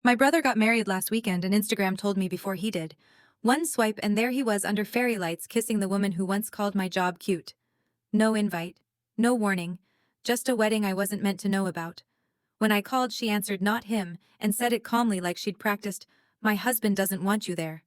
My brother got married last weekend and Instagram told me before he did. One swipe and there he was under fairy lights kissing the woman who once called my job cute. No invite. No warning. Just a wedding I wasn't meant to know about. When I called, she answered not him and said it calmly like she'd practiced, "My husband doesn't want you there."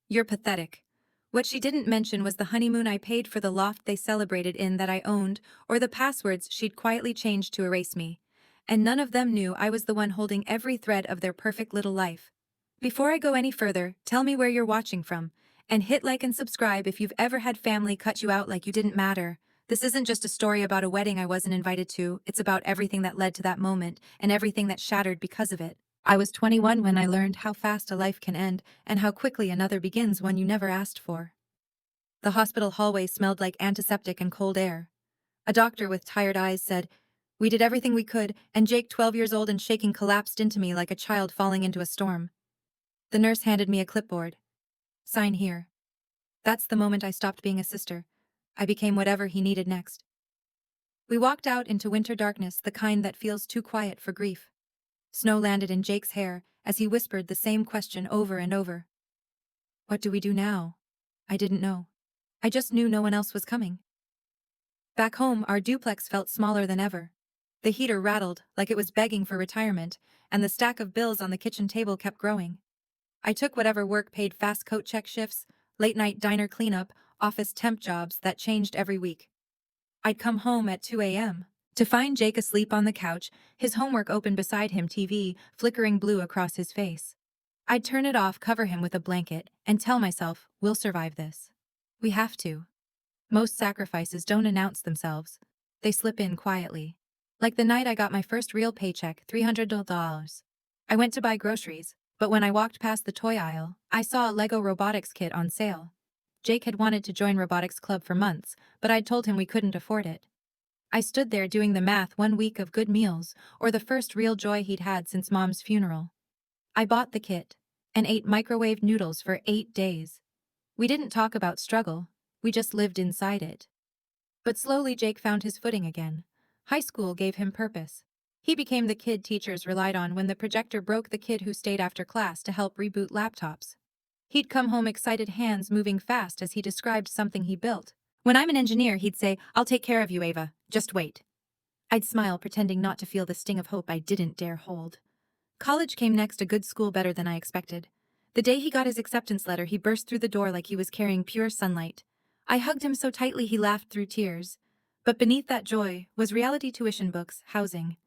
You're pathetic. What she didn't mention was the honeymoon I paid for, the loft they celebrated in that I owned, or the passwords she'd quietly changed to erase me. And none of them knew I was the one holding every thread of their perfect little life. Before I go any further, tell me where you're watching from, and hit like and subscribe if you've ever had family cut you out like you didn't matter. This isn't just a story about a wedding I wasn't invited to, it's about everything that led to that moment, and everything that shattered because of it. I was 21 when I learned how fast a life can end, and how quickly another begins one you never asked for. The hospital hallway smelled like antiseptic and cold air. A doctor with tired eyes said, "We did everything we could," and Jake, 12 years old and shaking, collapsed into me like a child falling into a storm. The nurse handed me a clipboard. "Sign here." That's the moment I stopped being a sister. I became whatever he needed next. We walked out into winter darkness, the kind that feels too quiet for grief. Snow landed in Jake's hair as he whispered the same question over and over. What do we do now? I didn't know. I just knew no one else was coming. Back home, our duplex felt smaller than ever. The heater rattled like it was begging for retirement, and the stack of bills on the kitchen table kept growing. I took whatever work paid: fast coat check shifts, late-night diner cleanup, office temp jobs that changed every week. I'd come home at 2 a.m. to find Jake asleep on the couch, his homework open beside him, TV flickering blue across his face. I'd turn it off, cover him with a blanket, and tell myself, we'll survive this. We have to. Most sacrifices don't announce themselves. They slip in quietly. Like the night I got my first real paycheck, $300. I went to buy groceries, but when I walked past the toy aisle, I saw a Lego robotics kit on sale. Jake had wanted to join robotics club for months, but I'd told him we couldn't afford it. I stood there doing the math: 1 week of good meals, or the first real joy he'd had since Mom's funeral. I bought the kit and ate microwave noodles for 8 days. We didn't talk about struggle, we just lived inside it. But slowly Jake found his footing again. High school gave him purpose. He became the kid teachers relied on when the projector broke, the kid who stayed after class to help reboot laptops. He'd come home excited, hands moving fast as he described something he built. "When I'm an engineer," he'd say, "I'll take care of you, Ava. Just wait." I'd smile, pretending not to feel the sting of hope I didn't dare hold. College came next, a good school better than I expected. The day he got his acceptance letter, he burst through the door like he was carrying pure sunlight. I hugged him so tightly he laughed through tears. But beneath that joy was reality: tuition, books, housing.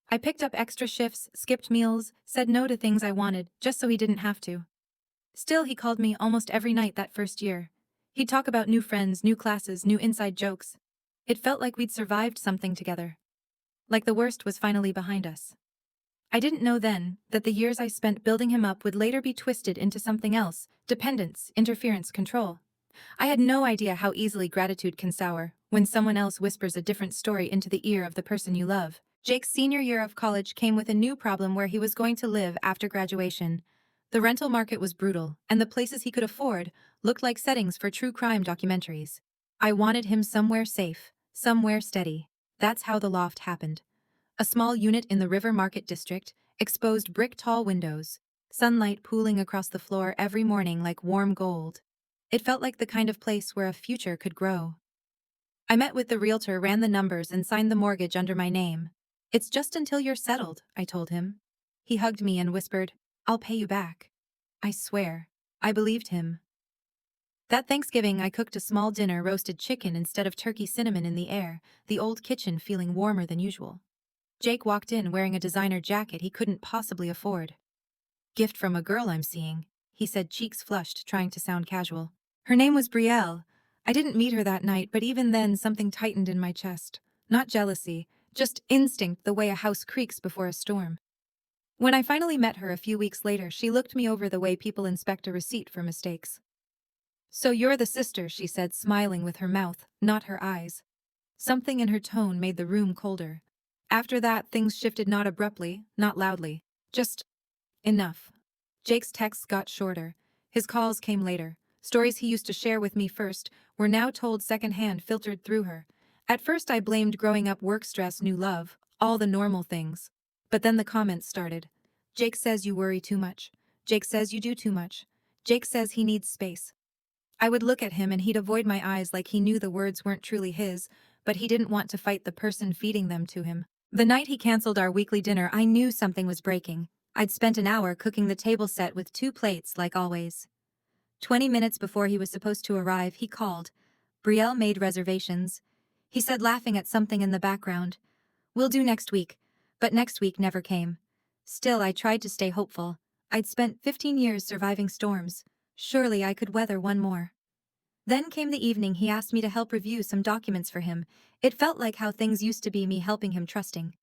I picked up extra shifts, skipped meals, said no to things I wanted, just so he didn't have to. Still, he called me almost every night that first year. He'd talk about new friends, new classes, new inside jokes. It felt like we'd survived something together. Like the worst was finally behind us. I didn't know then that the years I spent building him up would later be twisted into something else: dependence, interference, control. I had no idea how easily gratitude can sour when someone else whispers a different story into the ear of the person you love. Jake's senior year of college came with a new problem: where he was going to live after graduation. The rental market was brutal, and the places he could afford looked like settings for true crime documentaries. I wanted him somewhere safe, somewhere steady. That's how the loft happened. A small unit in the River Market district, exposed brick tall windows, sunlight pooling across the floor every morning like warm gold. It felt like the kind of place where a future could grow. I met with the realtor, ran the numbers, and signed the mortgage under my name. "It's just until you're settled," I told him. He hugged me and whispered, "I'll pay you back." I swear, I believed him. That Thanksgiving I cooked a small dinner: roasted chicken instead of turkey, cinnamon in the air, the old kitchen feeling warmer than usual. Jake walked in wearing a designer jacket he couldn't possibly afford. "Gift from a girl I'm seeing," he said, cheeks flushed, trying to sound casual. Her name was Brielle. I didn't meet her that night, but even then something tightened in my chest. Not jealousy, just instinct, the way a house creaks before a storm. When I finally met her a few weeks later, she looked me over the way people inspect a receipt for mistakes. "So you're the sister," she said, smiling with her mouth, not her eyes. Something in her tone made the room colder. After that, things shifted, not abruptly, not loudly. Just enough. Jake's texts got shorter. His calls came later. Stories he used to share with me first were now told secondhand, filtered through her. At first I blamed growing up, work stress, new love, all the normal things. But then the comments started. Jake says you worry too much. Jake says you do too much. Jake says he needs space. I would look at him and he'd avoid my eyes like he knew the words weren't truly his, but he didn't want to fight the person feeding them to him. The night he canceled our weekly dinner, I knew something was breaking. I'd spent an hour cooking the table set with 2 plates like always. 20 minutes before he was supposed to arrive, he called. Brielle made reservations. He said, laughing at something in the background, "We'll do next week." But next week never came. Still, I tried to stay hopeful. I'd spent 15 years surviving storms. Surely I could weather one more. Then came the evening he asked me to help review some documents for him. It felt like how things used to be, me helping him, trusting.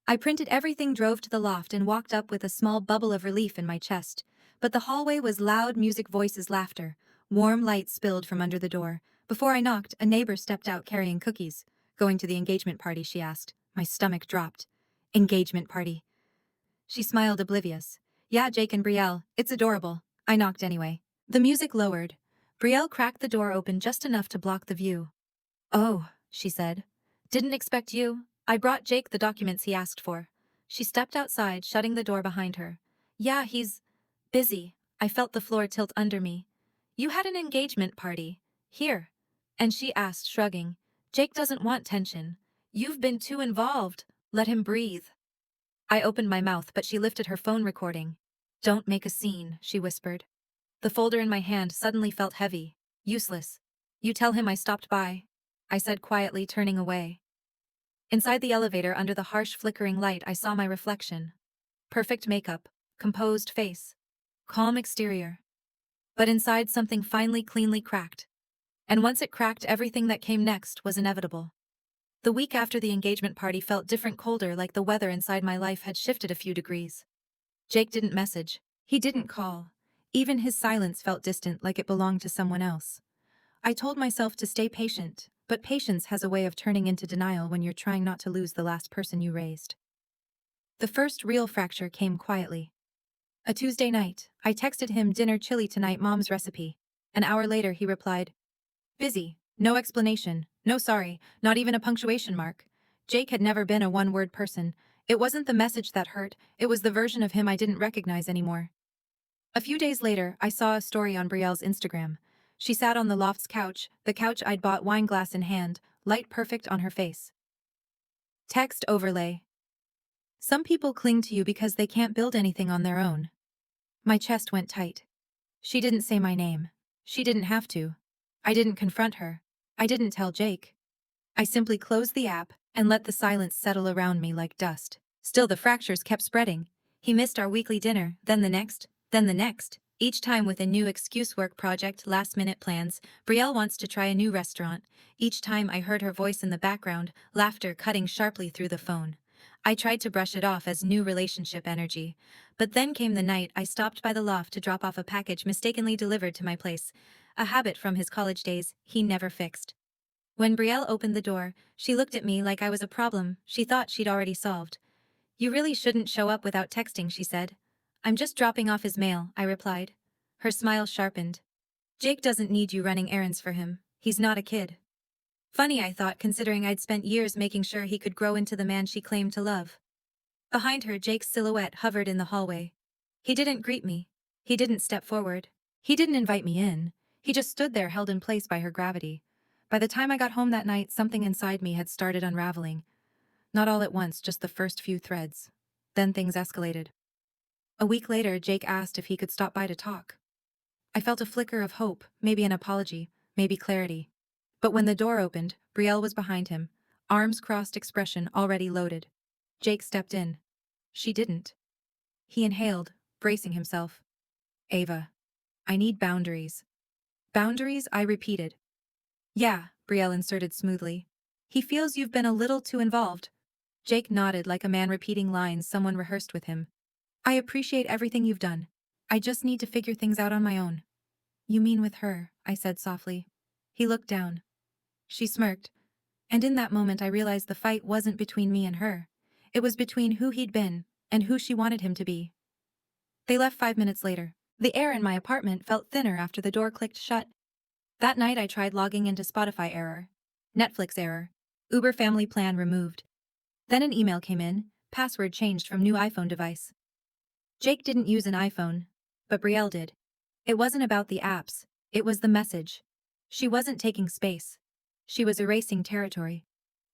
I printed everything, drove to the loft, and walked up with a small bubble of relief in my chest. But the hallway was loud music, voices, laughter. Warm light spilled from under the door. Before I knocked, a neighbor stepped out carrying cookies. "Going to the engagement party?" she asked. My stomach dropped. Engagement party. She smiled, oblivious. "Yeah, Jake and Brielle. It's adorable." I knocked anyway. The music lowered. Brielle cracked the door open just enough to block the view. "Oh," she said. "Didn't expect you." I brought Jake the documents he asked for. She stepped outside, shutting the door behind her. "Yeah, he's busy." I felt the floor tilt under me. "You had an engagement party. Here." And she asked, shrugging. "Jake doesn't want tension. You've been too involved. Let him breathe." I opened my mouth, but she lifted her phone, recording. "Don't make a scene," she whispered. The folder in my hand suddenly felt heavy. Useless. "You tell him I stopped by," I said quietly, turning away. Inside the elevator, under the harsh flickering light, I saw my reflection. Perfect makeup, composed face, calm exterior. But inside, something finally cleanly cracked. And once it cracked, everything that came next was inevitable. The week after the engagement party felt different, colder, like the weather inside my life had shifted a few degrees. Jake didn't message. He didn't call. Even his silence felt distant, like it belonged to someone else. I told myself to stay patient, but patience has a way of turning into denial when you're trying not to lose the last person you raised. The first real fracture came quietly. A Tuesday night, I texted him, "Dinner chili tonight, mom's recipe." An hour later, he replied, "Busy." No explanation, no sorry, not even a punctuation mark. Jake had never been a one-word person. It wasn't the message that hurt, it was the version of him I didn't recognize anymore. A few days later, I saw a story on Brielle's Instagram. She sat on the loft's couch, the couch I'd bought, wine glass in hand, light perfect on her face. Text overlay. "Some people cling to you because they can't build anything on their own." My chest went tight. She didn't say my name. She didn't have to. I didn't confront her. I didn't tell Jake. I simply closed the app and let the silence settle around me like dust. Still, the fractures kept spreading. He missed our weekly dinner, then the next, each time with a new excuse: work project, last-minute plans. Brielle wants to try a new restaurant. Each time I heard her voice in the background, laughter cutting sharply through the phone. I tried to brush it off as new relationship energy. But then came the night I stopped by the loft to drop off a package mistakenly delivered to my place. A habit from his college days he never fixed. When Brielle opened the door, she looked at me like I was a problem she thought she'd already solved. "You really shouldn't show up without texting," she said. "I'm just dropping off his mail," I replied. Her smile sharpened. "Jake doesn't need you running errands for him. He's not a kid." Funny, I thought, considering I'd spent years making sure he could grow into the man she claimed to love. Behind her, Jake's silhouette hovered in the hallway. He didn't greet me. He didn't step forward. He didn't invite me in. He just stood there, held in place by her gravity. By the time I got home that night, something inside me had started unraveling. Not all at once, just the first few threads. Then things escalated. A week later, Jake asked if he could stop by to talk. I felt a flicker of hope, maybe an apology, maybe clarity. But when the door opened, Brielle was behind him, arms crossed, expression already loaded. Jake stepped in. She didn't. He inhaled, bracing himself. "Ava, I need boundaries." "Boundaries?" I repeated. "Yeah," Brielle inserted smoothly. "He feels you've been a little too involved." Jake nodded like a man repeating lines someone rehearsed with him. "I appreciate everything you've done. I just need to figure things out on my own." "You mean with her?" I said softly. He looked down. She smirked. And in that moment I realized the fight wasn't between me and her. It was between who he'd been and who she wanted him to be. They left 5 minutes later. The air in my apartment felt thinner after the door clicked shut. That night I tried logging into Spotify: error. Netflix: error. Uber family plan removed. Then an email came in, password changed from new iPhone device. Jake didn't use an iPhone, but Brielle did. It wasn't about the apps, it was the message. She wasn't taking space. She was erasing territory.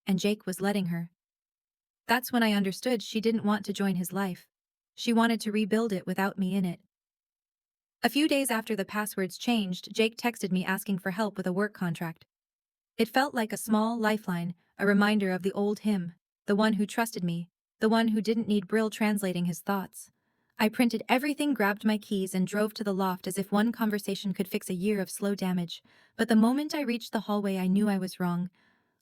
And Jake was letting her. That's when I understood she didn't want to join his life. She wanted to rebuild it without me in it. A few days after the passwords changed, Jake texted me asking for help with a work contract. It felt like a small lifeline, a reminder of the old him, the one who trusted me, the one who didn't need Brill translating his thoughts. I printed everything, grabbed my keys, and drove to the loft as if one conversation could fix a year of slow damage. But the moment I reached the hallway, I knew I was wrong.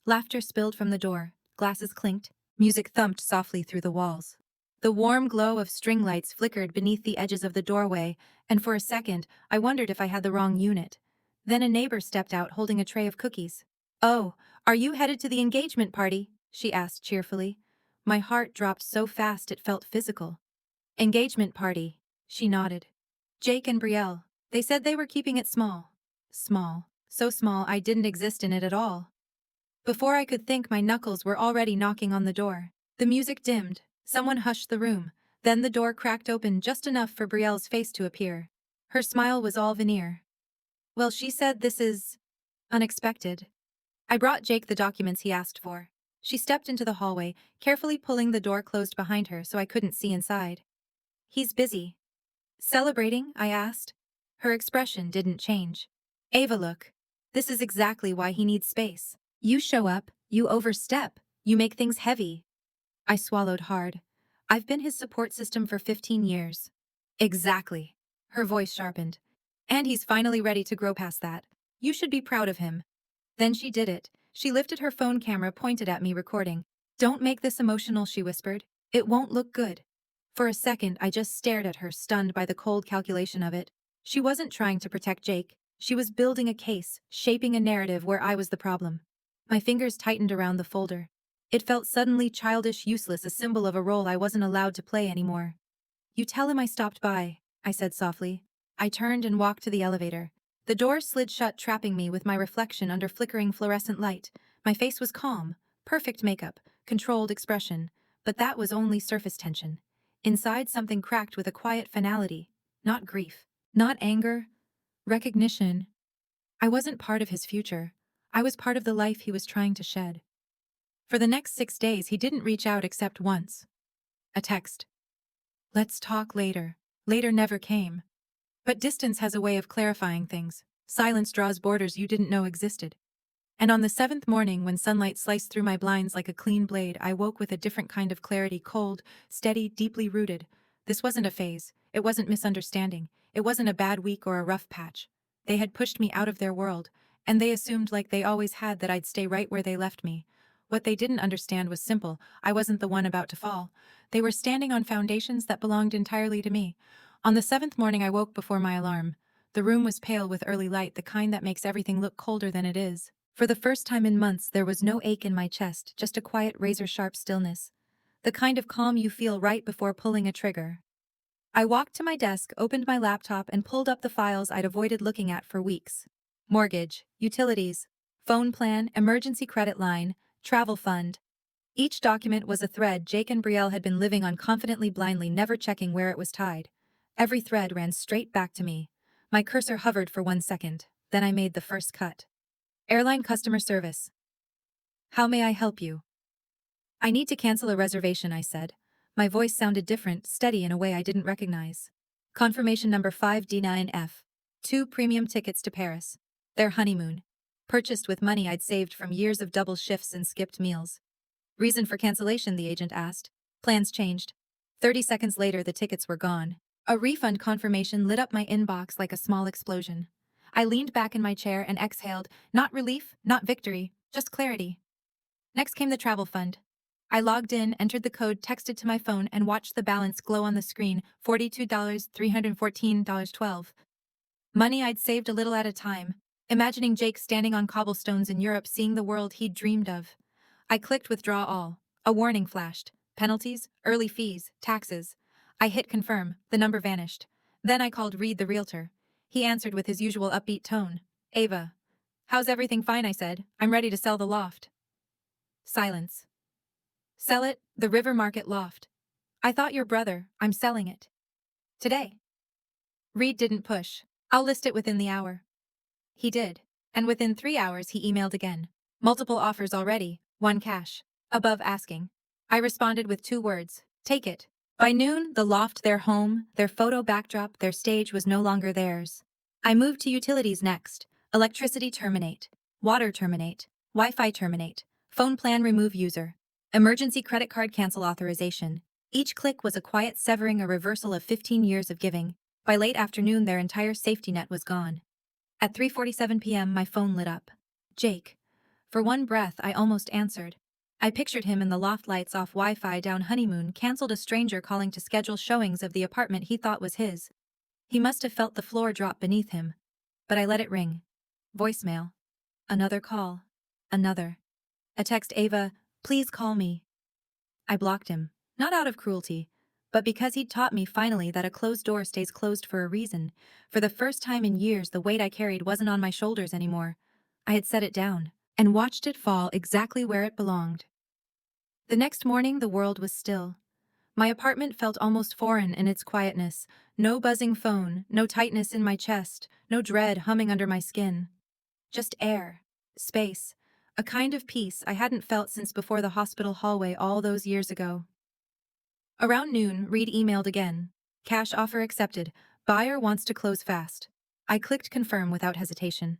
Laughter spilled from the door, glasses clinked, music thumped softly through the walls. The warm glow of string lights flickered beneath the edges of the doorway, and for a second, I wondered if I had the wrong unit. Then a neighbor stepped out holding a tray of cookies. "Oh, are you headed to the engagement party?" she asked cheerfully. My heart dropped so fast it felt physical. "Engagement party," she nodded. "Jake and Brielle. They said they were keeping it small." Small. So small I didn't exist in it at all. Before I could think, my knuckles were already knocking on the door. The music dimmed. Someone hushed the room. Then the door cracked open just enough for Brielle's face to appear. Her smile was all veneer. "Well, she said this is unexpected." I brought Jake the documents he asked for. She stepped into the hallway, carefully pulling the door closed behind her so I couldn't see inside. "He's busy." "Celebrating?" I asked. Her expression didn't change. "Ava, look. This is exactly why he needs space. You show up, you overstep, you make things heavy." I swallowed hard. I've been his support system for 15 years. "Exactly." Her voice sharpened. "And he's finally ready to grow past that. You should be proud of him." Then she did it. She lifted her phone camera, pointed at me, recording. "Don't make this emotional," she whispered. "It won't look good." For a second, I just stared at her, stunned by the cold calculation of it. She wasn't trying to protect Jake. She was building a case, shaping a narrative where I was the problem. My fingers tightened around the folder. It felt suddenly childish, useless, a symbol of a role I wasn't allowed to play anymore. "You tell him I stopped by," I said softly. I turned and walked to the elevator. The door slid shut, trapping me with my reflection under flickering fluorescent light. My face was calm, perfect makeup, controlled expression, but that was only surface tension. Inside, something cracked with a quiet finality. Not grief, not anger, recognition. I wasn't part of his future. I was part of the life he was trying to shed. For the next 6 days, he didn't reach out except once. A text. "Let's talk later." Later never came. But distance has a way of clarifying things. Silence draws borders you didn't know existed. And on the 7th morning, when sunlight sliced through my blinds like a clean blade, I woke with a different kind of clarity, cold, steady, deeply rooted. This wasn't a phase. It wasn't misunderstanding. It wasn't a bad week or a rough patch. They had pushed me out of their world, and they assumed, like they always had, that I'd stay right where they left me. What they didn't understand was simple. I wasn't the one about to fall. They were standing on foundations that belonged entirely to me. On the 7th morning, I woke before my alarm. The room was pale with early light, the kind that makes everything look colder than it is. For the first time in months, there was no ache in my chest, just a quiet, razor-sharp stillness. The kind of calm you feel right before pulling a trigger. I walked to my desk, opened my laptop, and pulled up the files I'd avoided looking at for weeks. Mortgage, utilities, phone plan, emergency credit line, travel fund. Each document was a thread Jake and Brielle had been living on, confidently, blindly, never checking where it was tied. Every thread ran straight back to me. My cursor hovered for 1 second, then I made the first cut. Airline customer service. "How may I help you?" "I need to cancel a reservation," I said. My voice sounded different, steady in a way I didn't recognize. "Confirmation number 5D9F. 2 premium tickets to Paris. Their honeymoon. Purchased with money I'd saved from years of double shifts and skipped meals." "Reason for cancellation?" the agent asked. "Plans changed." 30 seconds later, the tickets were gone. A refund confirmation lit up my inbox like a small explosion. I leaned back in my chair and exhaled, not relief, not victory, just clarity. Next came the travel fund. I logged in, entered the code, texted to my phone, and watched the balance glow on the screen, $42, $314.12. Money I'd saved a little at a time, imagining Jake standing on cobblestones in Europe, seeing the world he'd dreamed of. I clicked withdraw all. A warning flashed. Penalties, early fees, taxes. I hit confirm. The number vanished. Then I called Reed, the realtor. He answered with his usual upbeat tone. "Ava." "How's everything?" "Fine," I said. "I'm ready to sell the loft." Silence. "Sell it? The River Market loft." "I thought your brother." "I'm selling it." Today. Reed didn't push. I'll list it within the hour. He did. And within 3 hours he emailed again. Multiple offers already, one cash. Above asking. I responded with 2 words. Take it. By noon, the loft, their home, their photo backdrop, their stage was no longer theirs. I moved to utilities next. Electricity terminate. Water terminate. Wi-Fi terminate. Phone plan remove user. Emergency credit card cancel authorization. Each click was a quiet severing, a reversal of 15 years of giving. By late afternoon, their entire safety net was gone. At 3:47 p.m., my phone lit up. Jake. For one breath, I almost answered. I pictured him in the loft, lights off, Wi-Fi down, honeymoon canceled, a stranger calling to schedule showings of the apartment he thought was his. He must have felt the floor drop beneath him. But I let it ring. Voicemail. Another call. Another. A text, Ava, please call me. I blocked him. Not out of cruelty, but because he'd taught me finally that a closed door stays closed for a reason. For the first time in years, the weight I carried wasn't on my shoulders anymore. I had set it down and watched it fall exactly where it belonged. The next morning, the world was still. My apartment felt almost foreign in its quietness. No buzzing phone, no tightness in my chest, no dread humming under my skin. Just air, space, a kind of peace I hadn't felt since before the hospital hallway all those years ago. Around noon, Reed emailed again. Cash offer accepted. Buyer wants to close fast. I clicked confirm without hesitation.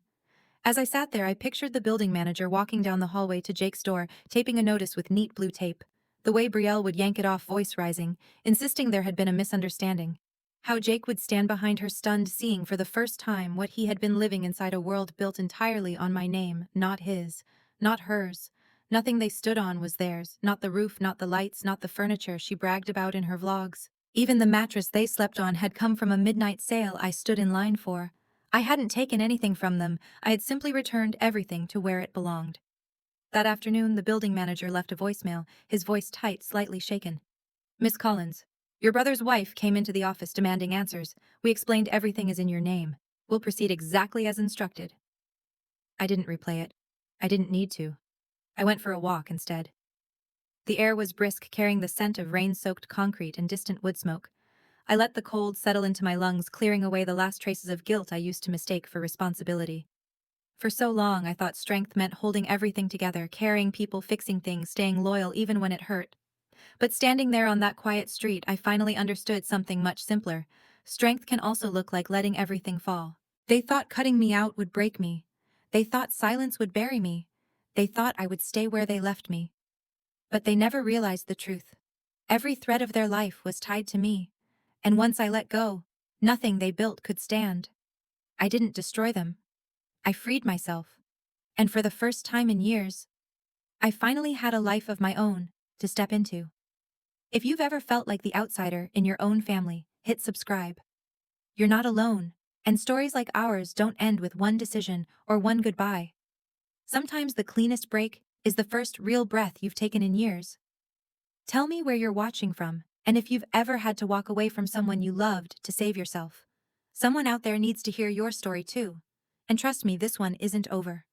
As I sat there, I pictured the building manager walking down the hallway to Jake's door, taping a notice with neat blue tape. The way Brielle would yank it off, voice rising, insisting there had been a misunderstanding. How Jake would stand behind her, stunned, seeing for the first time what he had been living inside, a world built entirely on my name, not his, not hers. Nothing they stood on was theirs, not the roof, not the lights, not the furniture she bragged about in her vlogs. Even the mattress they slept on had come from a midnight sale I stood in line for. I hadn't taken anything from them, I had simply returned everything to where it belonged. That afternoon, the building manager left a voicemail, his voice tight, slightly shaken. Miss Collins, your brother's wife came into the office demanding answers. We explained everything is in your name. We'll proceed exactly as instructed. I didn't replay it. I didn't need to. I went for a walk instead. The air was brisk, carrying the scent of rain-soaked concrete and distant wood smoke. I let the cold settle into my lungs, clearing away the last traces of guilt I used to mistake for responsibility. For so long, I thought strength meant holding everything together, carrying people, fixing things, staying loyal even when it hurt. But standing there on that quiet street, I finally understood something much simpler. Strength can also look like letting everything fall. They thought cutting me out would break me. They thought silence would bury me. They thought I would stay where they left me. But they never realized the truth. Every thread of their life was tied to me. And once I let go, nothing they built could stand. I didn't destroy them. I freed myself. And for the first time in years, I finally had a life of my own to step into. If you've ever felt like the outsider in your own family, hit subscribe. You're not alone, and stories like ours don't end with one decision or one goodbye. Sometimes the cleanest break is the first real breath you've taken in years. Tell me where you're watching from, and if you've ever had to walk away from someone you loved to save yourself. Someone out there needs to hear your story too. And trust me, this one isn't over.